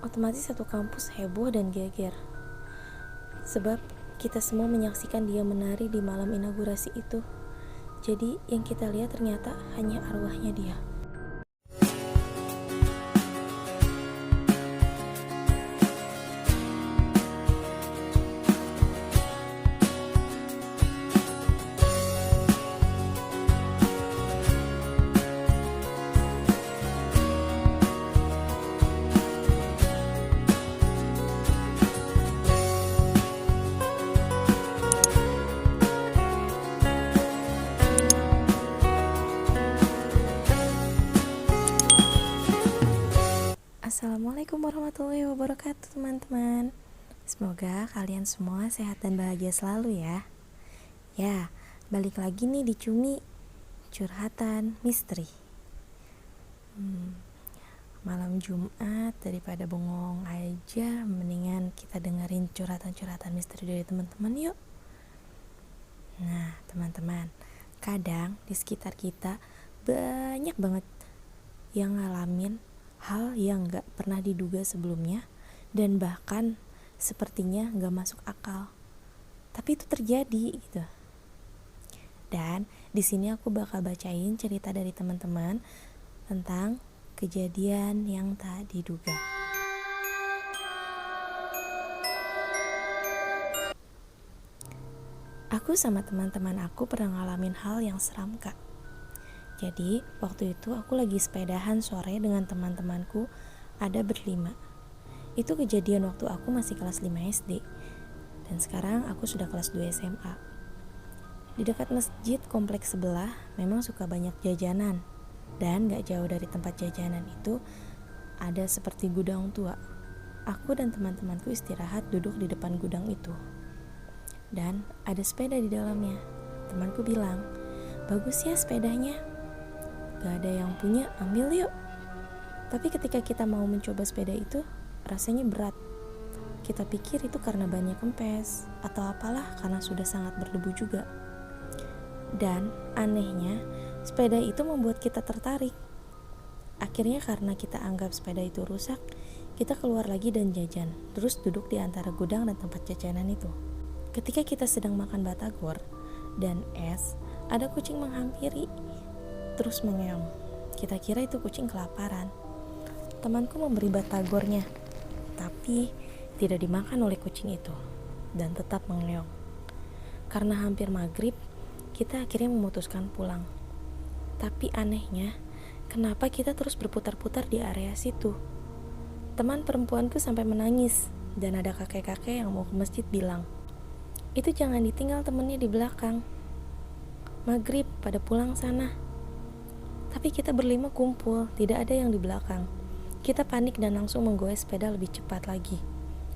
otomatis satu kampus heboh dan geger. Sebab kita semua menyaksikan dia menari di malam inaugurasi itu. Jadi yang kita lihat ternyata hanya arwahnya dia. Assalamualaikum warahmatullahi wabarakatuh teman-teman. Semoga kalian semua sehat dan bahagia selalu ya. Ya, balik lagi nih di Cumi Curhatan Misteri. Malam Jumat daripada bengong aja, mendingan kita dengerin curhatan-curhatan misteri dari teman-teman yuk. Nah teman-teman, kadang di sekitar kita banyak banget yang ngalamin hal yang gak pernah diduga sebelumnya dan bahkan sepertinya gak masuk akal, tapi itu terjadi gitu. Dan di sini aku bakal bacain cerita dari teman-teman tentang kejadian yang tak diduga. Aku sama teman-teman aku pernah ngalamin hal yang seram kak. Jadi waktu itu aku lagi sepedahan sore dengan teman-temanku, ada berlima. Itu kejadian waktu aku masih kelas 5 SD. Dan sekarang aku sudah kelas 2 SMA. Di dekat masjid kompleks sebelah memang suka banyak jajanan. Dan gak jauh dari tempat jajanan itu ada seperti gudang tua. Aku dan teman-temanku istirahat duduk di depan gudang itu. Dan ada sepeda di dalamnya. Temanku bilang, "Bagus ya sepedanya. Gak ada yang punya, ambil yuk." Tapi ketika kita mau mencoba sepeda itu, rasanya berat. Kita pikir itu karena banyak kempes atau apalah, karena sudah sangat berdebu juga. Dan anehnya, sepeda itu membuat kita tertarik. Akhirnya karena kita anggap sepeda itu rusak, kita keluar lagi dan jajan, terus duduk di antara gudang dan tempat jajanan itu. Ketika kita sedang makan batagor dan es, ada kucing menghampiri terus mengeong. Kita kira itu kucing kelaparan. Temanku memberi batagornya, tapi tidak dimakan oleh kucing itu dan tetap mengeong. Karena hampir maghrib, kita akhirnya memutuskan pulang. Tapi anehnya, kenapa kita terus berputar-putar di area situ? Teman perempuanku sampai menangis dan ada kakek-kakek yang mau ke masjid bilang, "Itu jangan ditinggal temennya di belakang. Maghrib pada pulang sana." Tapi kita berlima kumpul, tidak ada yang di belakang. Kita panik dan langsung menggoes sepeda lebih cepat lagi.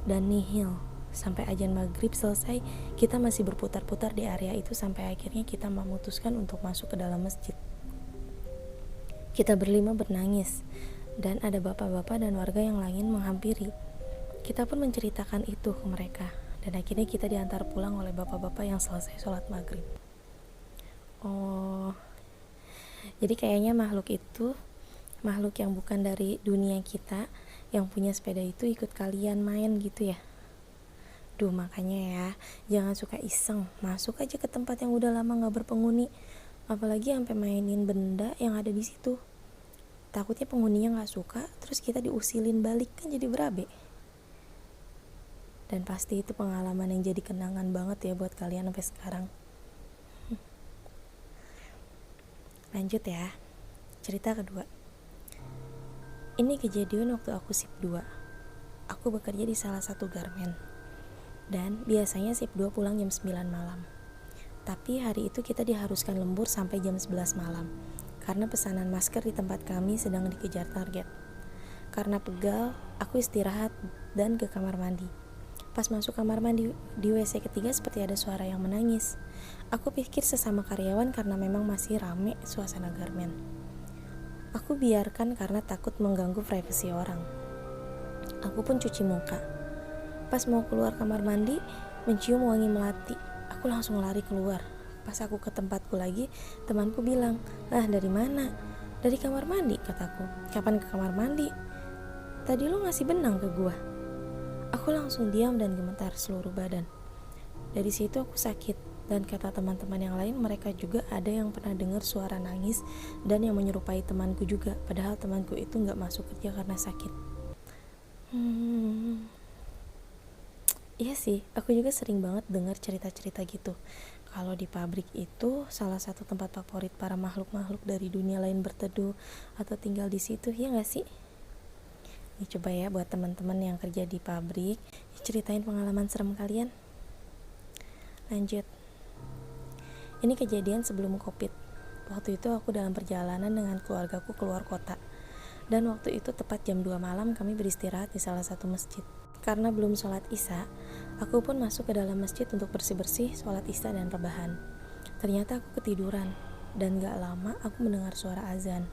Dan nihil, sampai azan maghrib selesai, kita masih berputar-putar di area itu sampai akhirnya kita memutuskan untuk masuk ke dalam masjid. Kita berlima bernangis, dan ada bapak-bapak dan warga yang lain menghampiri. Kita pun menceritakan itu ke mereka, dan akhirnya kita diantar pulang oleh bapak-bapak yang selesai sholat maghrib. Jadi kayaknya makhluk itu, makhluk yang bukan dari dunia kita, yang punya sepeda itu ikut kalian main gitu ya. Duh, makanya ya, jangan suka iseng, masuk aja ke tempat yang udah lama gak berpenghuni, apalagi sampai mainin benda yang ada di situ. Takutnya penghuninya gak suka, terus kita diusilin balik, kan jadi berabe. Dan pasti itu pengalaman yang jadi kenangan banget ya buat kalian sampai sekarang. Lanjut ya, cerita kedua. Ini kejadian waktu aku SIP 2. Aku bekerja di salah satu garmen. Dan biasanya SIP 2 pulang jam 9 malam. Tapi hari itu kita diharuskan lembur sampai jam 11 malam. Karena pesanan masker di tempat kami sedang dikejar target. Karena pegal, aku istirahat dan ke kamar mandi. Pas masuk kamar mandi, di WC ketiga seperti ada suara yang menangis. Aku pikir sesama karyawan karena memang masih rame suasana garmen. Aku biarkan karena takut mengganggu privasi orang. Aku pun cuci muka. Pas mau keluar kamar mandi, mencium wangi melati. Aku langsung lari keluar. Pas aku ke tempatku lagi, temanku bilang, "Lah dari mana?" "Dari kamar mandi," kataku. "Kapan ke kamar mandi?" tadi lu ngasih benang ke gua. Aku langsung diam dan gemetar seluruh badan. Dari situ aku sakit, dan kata teman-teman yang lain, mereka juga ada yang pernah dengar suara nangis dan yang menyerupai temanku juga, padahal temanku itu gak masuk kerja karena sakit. Iya sih, aku juga sering banget dengar cerita-cerita gitu. Kalau di pabrik itu salah satu tempat favorit para makhluk-makhluk dari dunia lain berteduh atau tinggal di situ, ya gak sih? Nih coba ya buat teman-teman yang kerja di pabrik, ceritain pengalaman serem kalian. Lanjut. Ini kejadian sebelum Covid. Waktu itu aku dalam perjalanan dengan keluargaku keluar kota. Dan waktu itu tepat jam 2 malam kami beristirahat di salah satu masjid. Karena belum sholat isya, aku pun masuk ke dalam masjid untuk bersih-bersih, sholat isya dan rebahan. Ternyata aku ketiduran, dan gak lama aku mendengar suara azan.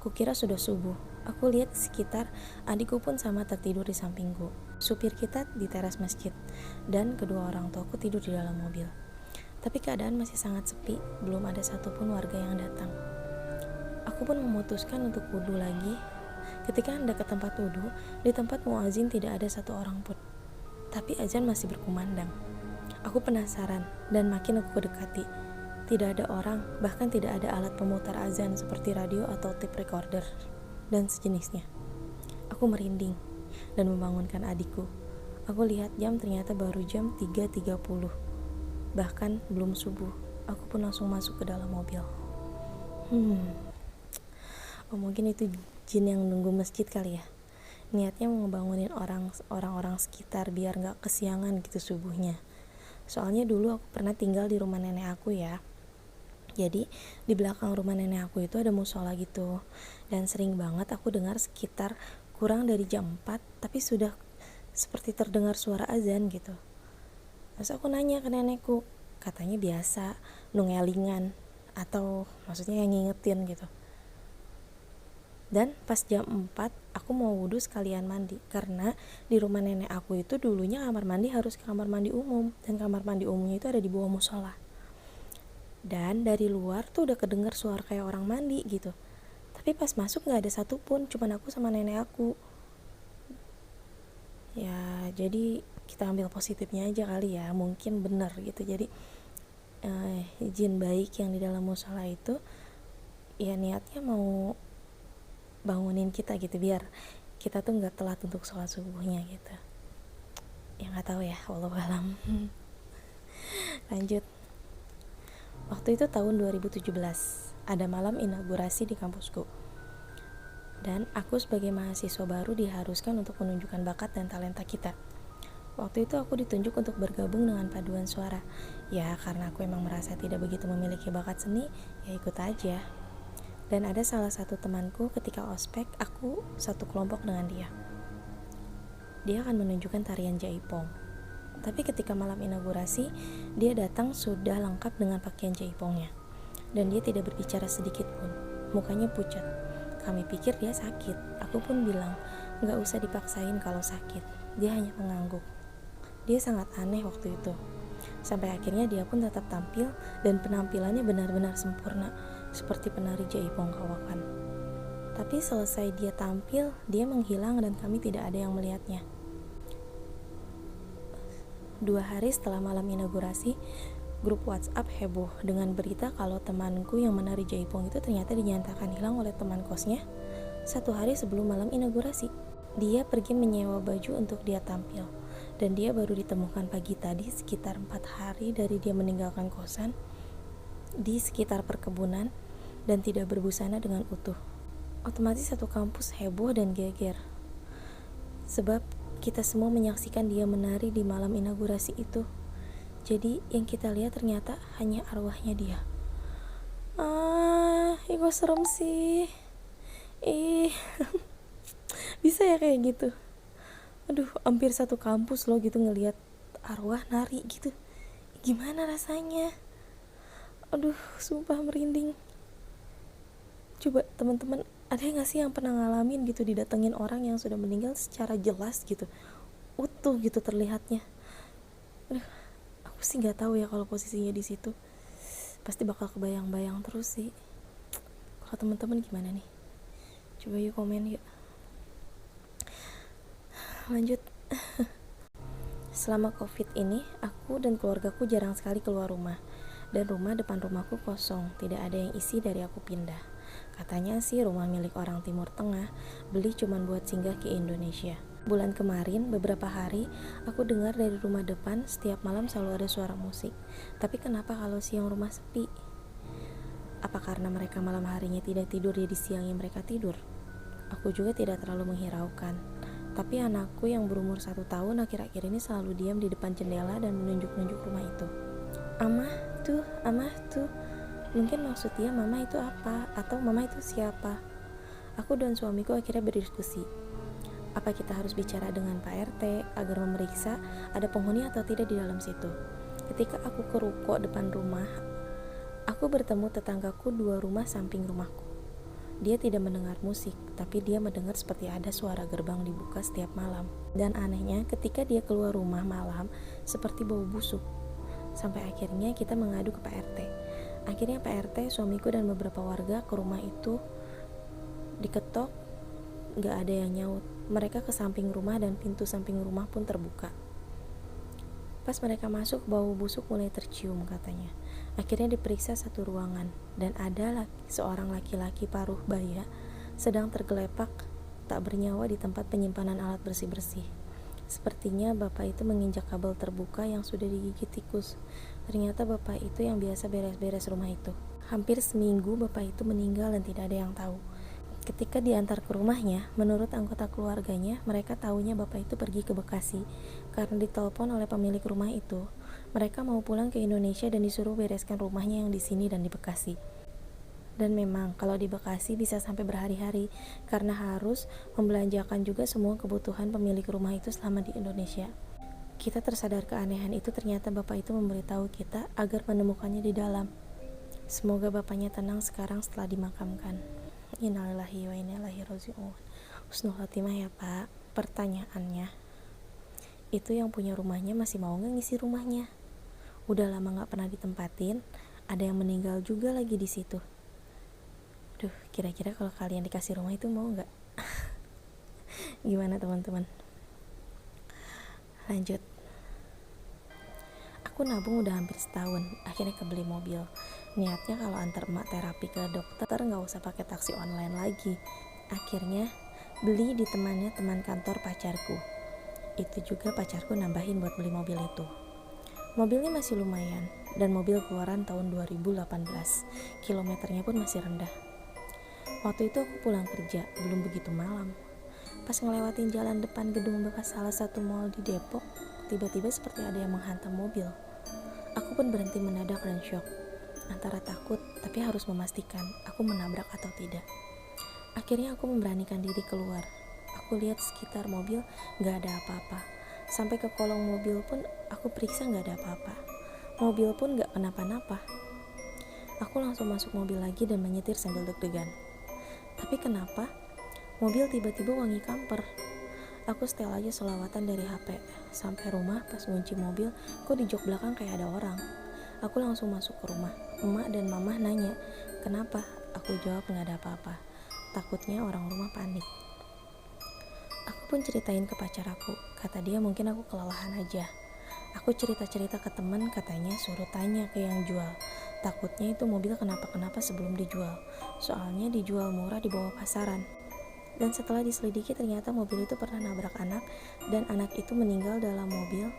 Kukira sudah subuh. Aku lihat di sekitar, adikku pun sama tertidur di sampingku. Supir kita di teras masjid, dan kedua orang tuaku tidur di dalam mobil. Tapi keadaan masih sangat sepi, belum ada satupun warga yang datang. Aku pun memutuskan untuk wudhu lagi. Ketika hendak ke tempat wudhu, di tempat muazin tidak ada satu orang pun. Tapi azan masih berkumandang. Aku penasaran dan makin aku dekati. Tidak ada orang, bahkan tidak ada alat pemutar azan seperti radio atau tape recorder dan sejenisnya. Aku merinding dan membangunkan adikku. Aku lihat jam, ternyata baru jam 3.30. Bahkan belum subuh. Aku pun langsung masuk ke dalam mobil. Oh, mungkin itu jin yang nunggu masjid kali ya. Niatnya mau ngebangunin orang-orang sekitar biar gak kesiangan gitu subuhnya. Soalnya dulu aku pernah tinggal di rumah nenek aku ya. Jadi di belakang rumah nenek aku itu ada musola gitu. Dan sering banget aku dengar sekitar kurang dari jam 4, tapi sudah seperti terdengar suara azan gitu. Terus aku nanya ke nenekku, katanya biasa nungelingan, atau maksudnya yang ngingetin gitu. Dan pas jam 4 aku mau wudhu sekalian mandi, karena di rumah nenek aku itu dulunya kamar mandi harus ke kamar mandi umum, dan kamar mandi umumnya itu ada di bawah musola. Dan dari luar tuh udah kedengar suara kayak orang mandi gitu. Tapi pas masuk gak ada satupun, cuman aku sama nenek aku. Ya jadi kita ambil positifnya aja kali ya, mungkin benar gitu. Jadi jin baik yang di dalam musola itu ya niatnya mau bangunin kita gitu, biar kita tuh nggak telat untuk sholat subuhnya gitu. Ya nggak tahu ya, wallahu alam. Lanjut. Waktu itu tahun 2017, ada malam inaugurasi di kampusku. Dan aku sebagai mahasiswa baru diharuskan untuk menunjukkan bakat dan talenta kita. Waktu itu aku ditunjuk untuk bergabung dengan paduan suara. Ya karena aku emang merasa tidak begitu memiliki bakat seni, ya ikut aja. Dan ada salah satu temanku ketika ospek, aku satu kelompok dengan dia. Dia akan menunjukkan tarian jaipong. Tapi ketika malam inaugurasi, dia datang sudah lengkap dengan pakaian jaipongnya. Dan dia tidak berbicara sedikit pun. Mukanya pucat. Kami pikir dia sakit. Aku pun bilang, gak usah dipaksain kalau sakit. Dia hanya mengangguk. Dia sangat aneh waktu itu. Sampai akhirnya dia pun tetap tampil, dan penampilannya benar-benar sempurna, seperti penari jaipong kawakan. Tapi selesai dia tampil, dia menghilang dan kami tidak ada yang melihatnya. 2 hari setelah malam inaugurasi, grup WhatsApp heboh dengan berita kalau temanku yang menari jaipong itu ternyata dinyatakan hilang oleh teman kosnya 1 hari sebelum malam inaugurasi. Dia pergi menyewa baju untuk dia tampil, dan dia baru ditemukan pagi tadi sekitar 4 hari dari dia meninggalkan kosan di sekitar perkebunan dan tidak berbusana dengan utuh. Otomatis satu kampus heboh dan geger, sebab kita semua menyaksikan dia menari di malam inaugurasi itu. Jadi yang kita lihat ternyata hanya arwahnya dia. Kok serem sih. Bisa ya kayak gitu. Aduh, hampir satu kampus loh gitu ngelihat arwah nari gitu. Gimana rasanya? Aduh, sumpah merinding. Coba teman-teman, ada gak sih yang pernah ngalamin gitu didatengin orang yang sudah meninggal secara jelas gitu, utuh gitu terlihatnya? Aduh, aku sih nggak tahu ya kalau posisinya di situ, pasti bakal kebayang-bayang terus sih. Kalau teman-teman gimana nih? Coba yuk komen yuk. Lanjut. Selama COVID ini, aku dan keluargaku jarang sekali keluar rumah. Dan rumah depan rumahku kosong, tidak ada yang isi dari aku pindah. Katanya sih rumah milik orang Timur Tengah, beli cuman buat singgah ke Indonesia. Bulan kemarin, beberapa hari, aku dengar dari rumah depan setiap malam selalu ada suara musik. Tapi kenapa kalau siang rumah sepi? Apa karena mereka malam harinya tidak tidur jadi siangnya mereka tidur? Aku juga tidak terlalu menghiraukan. Tapi anakku yang berumur 1 tahun akhir-akhir ini selalu diam di depan jendela dan menunjuk-nunjuk rumah itu. Amah tuh. Mungkin maksud dia mama itu apa? Atau mama itu siapa? Aku dan suamiku akhirnya berdiskusi. Apa kita harus bicara dengan Pak RT agar memeriksa ada penghuni atau tidak di dalam situ? Ketika aku ke ruko depan rumah, aku bertemu tetanggaku 2 rumah samping rumahku. Dia tidak mendengar musik, tapi dia mendengar seperti ada suara gerbang dibuka setiap malam. Dan anehnya, ketika dia keluar rumah malam, seperti bau busuk. Sampai akhirnya kita mengadu ke Pak RT. Akhirnya Pak RT, suamiku dan beberapa warga ke rumah itu diketok, gak ada yang nyaut. Mereka ke samping rumah dan pintu samping rumah pun terbuka. Pas mereka masuk, bau busuk mulai tercium katanya. Akhirnya diperiksa satu ruangan dan ada seorang laki-laki paruh baya sedang tergelepak tak bernyawa di tempat penyimpanan alat bersih-bersih. Sepertinya bapak itu menginjak kabel terbuka yang sudah digigit tikus. Ternyata bapak itu yang biasa beres-beres rumah itu. Hampir seminggu bapak itu meninggal dan tidak ada yang tahu. Ketika diantar ke rumahnya, menurut anggota keluarganya, mereka tahunya bapak itu pergi ke Bekasi karena ditelepon oleh pemilik rumah itu. Mereka mau pulang ke Indonesia dan disuruh bereskan rumahnya yang di sini dan di Bekasi. Dan memang kalau di Bekasi bisa sampai berhari-hari karena harus membelanjakan juga semua kebutuhan pemilik rumah itu selama di Indonesia. Kita tersadar keanehan itu, ternyata bapak itu memberitahu kita agar menemukannya di dalam. Semoga bapaknya tenang sekarang setelah dimakamkan. Innalillahi wa inna ilaihi raji'un. Husnul khotimah ya Pak. Pertanyaannya, itu yang punya rumahnya masih mau gak ngisi rumahnya? Udah lama gak pernah ditempatin, ada yang meninggal juga lagi di situ. Duh, kira-kira kalau kalian dikasih rumah itu mau gak? Gimana teman-teman? Lanjut. Aku nabung udah hampir setahun, akhirnya kebeli mobil. Niatnya kalau antar emak terapi ke dokter gak usah pakai taksi online lagi. Akhirnya beli di temannya teman kantor pacarku. Itu juga pacarku nambahin buat beli mobil itu. Mobilnya masih lumayan, dan mobil keluaran tahun 2018. Kilometernya pun masih rendah. Waktu itu aku pulang kerja, belum begitu malam. Pas ngelewatin jalan depan gedung bekas salah satu mall di Depok, tiba-tiba seperti ada yang menghantam mobil. Aku pun berhenti mendadak dan syok. Antara takut, tapi harus memastikan aku menabrak atau tidak. Akhirnya aku memberanikan diri keluar. Aku lihat sekitar mobil, gak ada apa-apa. Sampai ke kolong mobil pun aku periksa gak ada apa-apa. Mobil pun gak kenapa-napa. Aku langsung masuk mobil lagi dan menyetir sambil deg-degan. Tapi kenapa mobil tiba-tiba wangi kamper? Aku setel aja selawatan dari HP. Sampai rumah pas ngunci mobil, kok di jok belakang kayak ada orang. Aku langsung masuk ke rumah. Emak dan mamah nanya, kenapa? Aku jawab gak ada apa-apa. Takutnya orang rumah panik. Aku pun ceritain ke pacar aku. Kata dia mungkin aku kelelahan aja. Aku cerita-cerita ke teman, katanya suruh tanya ke yang jual. Takutnya itu mobil kenapa-kenapa sebelum dijual. Soalnya dijual murah di bawah pasaran. Dan setelah diselidiki ternyata mobil itu pernah nabrak anak, dan anak itu meninggal dalam mobil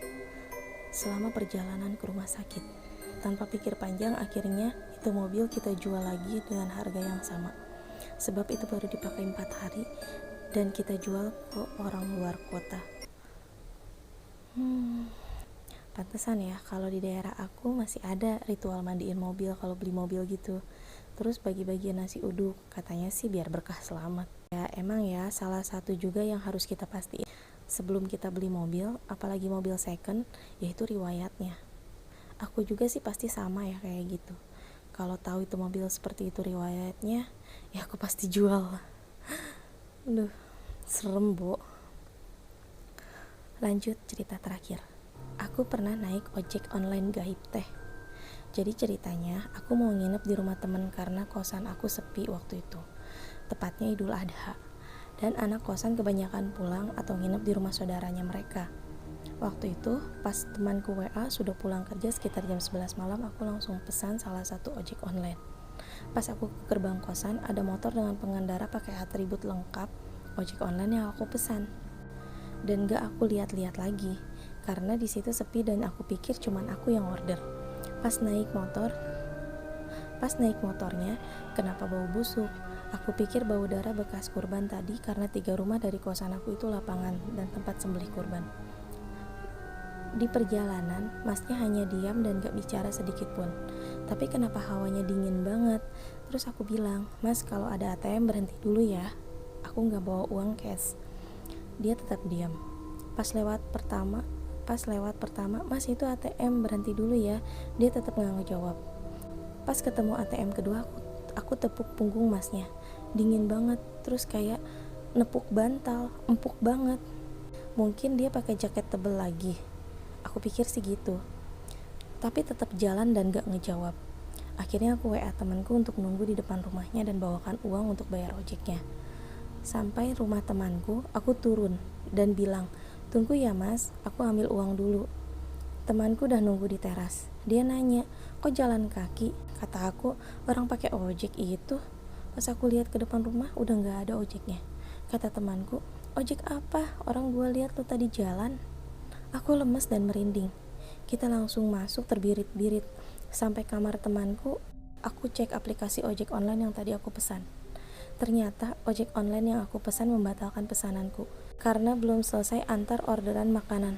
selama perjalanan ke rumah sakit. Tanpa pikir panjang, akhirnya itu mobil kita jual lagi dengan harga yang sama. Sebab itu baru dipakai 4 hari dan kita jual ke orang luar kota. Pantesan ya kalau di daerah aku masih ada ritual mandiin mobil kalau beli mobil gitu. Terus bagi-bagi nasi uduk, katanya sih biar berkah selamat. Ya emang ya, salah satu juga yang harus kita pastiin sebelum kita beli mobil, apalagi mobil second, yaitu riwayatnya. Aku juga sih pasti sama ya kayak gitu. Kalau tahu itu mobil seperti itu riwayatnya, ya aku pasti jual. Aduh, serem Bo. Lanjut cerita terakhir. Aku pernah naik ojek online gaib teh. Jadi ceritanya, aku mau nginep di rumah temen karena kosan aku sepi waktu itu. Tepatnya Idul Adha. dan anak kosan kebanyakan pulang atau nginep di rumah saudaranya mereka. Waktu itu pas temanku WA sudah pulang kerja sekitar jam 11 malam, aku langsung pesan salah satu ojek online. Pas aku ke gerbang kosan, ada motor dengan pengendara pakai atribut lengkap ojek online yang aku pesan. Dan gak aku lihat-lihat lagi, karena di situ sepi dan aku pikir cuman aku yang order. Pas naik motornya, kenapa bau busuk? Aku pikir bau darah bekas kurban tadi karena 3 rumah dari kosan aku itu lapangan dan tempat sembelih kurban. Di perjalanan, masnya hanya diam dan gak bicara sedikit pun. Tapi kenapa hawanya dingin banget? Terus aku bilang, "Mas, kalau ada ATM berhenti dulu ya. Aku gak bawa uang cash." Dia tetap diam. Pas lewat pertama, "Mas, itu ATM berhenti dulu ya." Dia tetap gak ngejawab. Pas ketemu ATM kedua, aku tepuk punggung masnya. Dingin banget, terus kayak nepuk bantal, empuk banget. Mungkin dia pakai jaket tebel lagi. Aku pikir sih gitu. Tapi tetap jalan dan gak ngejawab. Akhirnya aku WA temanku untuk nunggu di depan rumahnya dan bawakan uang untuk bayar ojeknya. Sampai rumah temanku, aku turun dan bilang, "Tunggu ya mas, aku ambil uang dulu." Temanku udah nunggu di teras. Dia nanya, "Kok jalan kaki?" Kata aku, "Orang pakai ojek itu." Pas aku lihat ke depan rumah, udah gak ada ojeknya. Kata temanku, "Ojek apa? Orang gua lihat lo tadi jalan." Aku lemes dan merinding. Kita langsung masuk terbirit-birit. Sampai kamar temanku, aku cek aplikasi ojek online yang tadi aku pesan. Ternyata ojek online yang aku pesan membatalkan pesananku karena belum selesai antar orderan makanan.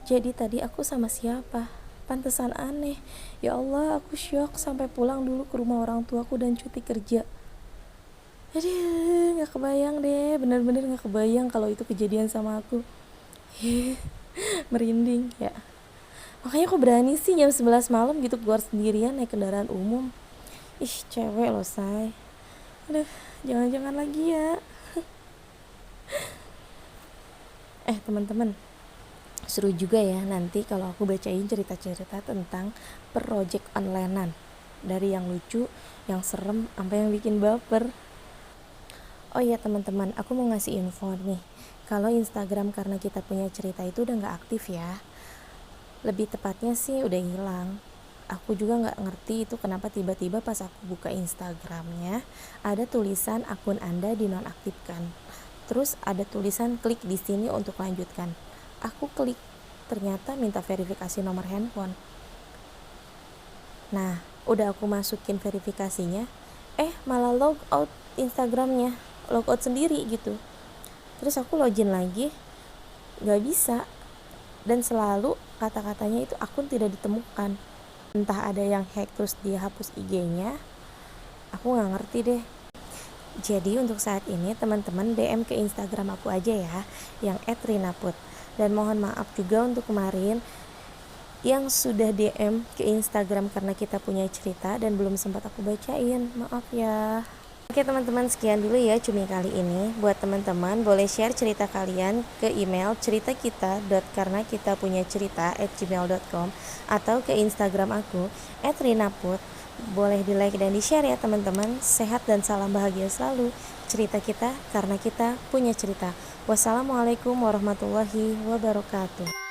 Jadi tadi aku sama siapa? Pantesan aneh. Ya Allah, aku syok sampai pulang dulu ke rumah orang tuaku dan cuti kerja. Aduh, gak kebayang deh, bener-bener gak kebayang kalau itu kejadian sama aku. Merinding ya. Makanya aku berani sih jam 11 malam gitu keluar sendirian naik kendaraan umum. Ih, cewek loh, say. Aduh, jangan-jangan lagi ya. Teman-teman, seru juga ya nanti kalau aku bacain cerita-cerita tentang project onlinean. Dari yang lucu, yang serem, sampai yang bikin baper. Oh iya teman-teman, aku mau ngasih info nih. Kalau Instagram karena kita punya cerita itu udah gak aktif ya. Lebih tepatnya sih udah hilang. Aku juga gak ngerti itu kenapa tiba-tiba pas aku buka Instagramnya ada tulisan akun Anda dinonaktifkan. Terus ada tulisan klik di sini untuk lanjutkan. Aku klik, ternyata minta verifikasi nomor handphone. Nah, udah aku masukin verifikasinya, malah log out Instagramnya, log out sendiri gitu. Terus aku login lagi, gak bisa. Dan selalu kata-katanya itu akun tidak ditemukan. Entah ada yang hack terus dia hapus IG-nya, aku gak ngerti deh. Jadi untuk saat ini teman-teman DM ke Instagram aku aja ya, yang @rinaput. Dan mohon maaf juga untuk kemarin yang sudah DM ke Instagram karena kita punya cerita dan belum sempat aku bacain, maaf ya. Oke teman-teman, sekian dulu ya cumi kali ini. Buat teman-teman boleh share cerita kalian ke email ceritakita.karenakitapunyacerita@gmail.com atau ke Instagram aku @rinaput. Boleh di like dan di share ya teman-teman. Sehat dan salam bahagia selalu. Cerita kita karena kita punya cerita. Wassalamualaikum warahmatullahi wabarakatuh.